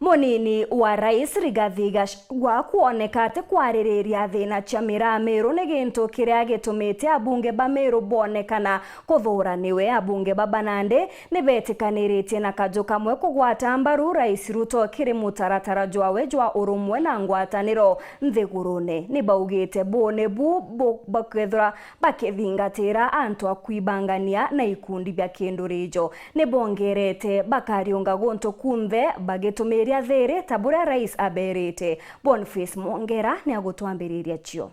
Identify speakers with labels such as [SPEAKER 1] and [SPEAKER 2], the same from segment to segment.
[SPEAKER 1] Munini wa rais Rigathi Gachagua kuoneka ati kwaririria thina cia Meru ni gintu kiria gitumite abunge ba Meru bonekana kuthuraniwe. Abunge ba Nandi ni betikaniritie na kaju kamwe kugwata mbaru rais Ruto kiri mutaratara jwawe jwa urumwe na ngwataniro nthigurune. Ni baugite bone bu bakethura bakithingatira antu akwibangania na ikundi bya kindurijo. Ni bongerete bakariunga gonto kunthe bagitumira there tabura rais aberete. Boniface Mwongera ni agutwambiriria cio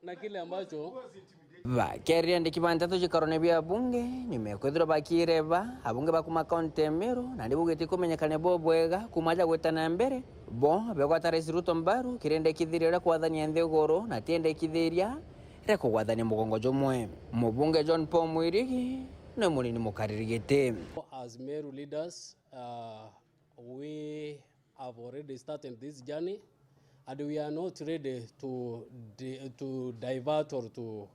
[SPEAKER 2] na kile ambacho
[SPEAKER 3] bakeria ndikibantatu chikarone bya bunge nimekwethira bakireba abunge bakuma kaunti Meru na ndibugete kumenyekane bobwega kumaja gwetana mbere bo begwata rais Ruto mbaru kirende kithirira kwathania nthiguru na tiende kithiria reko gwathania mugongo jomwe mubunge John Paul Mwirigi na munini mukaririgete.
[SPEAKER 2] As Meru leaders, we have already started this journey and we are not ready to divert or to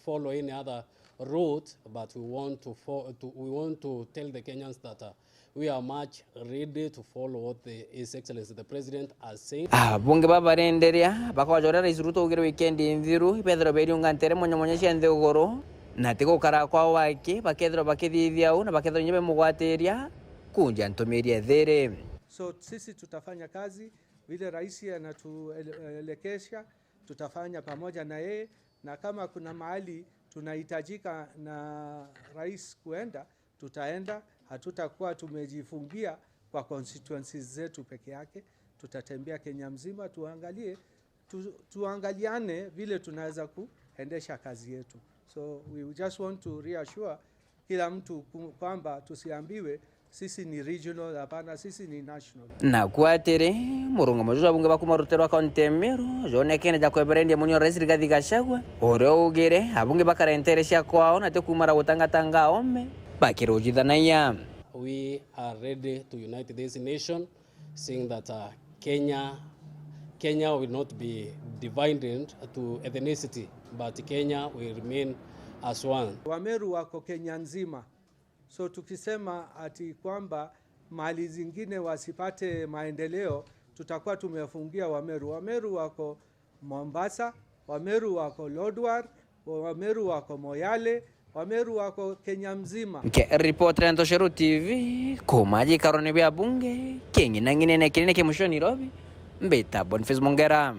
[SPEAKER 2] follow any other route, but we want to tell the Kenyans that we are much ready to follow what His Excellency the President has said.
[SPEAKER 3] Bunge babarenderia bakawajora rais Ruto ugire weekend inthiru ibethero beriunga ntere monyonyesha nthiguru na tigo kara kwa wake bakethro bakithithia una bakethro nyebe mugwatiria kunja ntomeria there.
[SPEAKER 4] So sisi tutafanya kazi vile rais anatuelekesha, tutafanya pamoja na yeye, na kama kuna mahali tunahitajika na rais kuenda tutaenda. Hatutakuwa tumejifungia kwa constituencies zetu peke yake, tutatembea Kenya mzima tuangaliane vile tunaweza kuendesha kazi yetu. So we just want to reassure kila mtu kwamba tusiambiwe sisi ni regional, hapana, sisi ni national.
[SPEAKER 3] Na kuatire murunga majuza abunge bakumaruterwa kaunti Meru jone kene ja kweberendia munyo rais Rigathi Gachagua oro ugire abunge bakarenteresha kwao na tekumara gutangatanga ome bakirujithanaya.
[SPEAKER 2] We are ready to unite this nation, saying that Kenya will not be divided to ethnicity, but Kenya will remain as one.
[SPEAKER 4] Wameru wako Kenya nzima, so tukisema ati kwamba mali zingine wasipate maendeleo tutakuwa tumefungia Wameru. Wameru wako Mombasa, Wameru wako Lodwar, Wameru wako Moyale, Wameru wako Kenya mzima.
[SPEAKER 3] Reporter Antosheru TV kumaji karone bya bunge kingi nangine kinene kemushoni Nairobi mbeta Boniface Mwongera.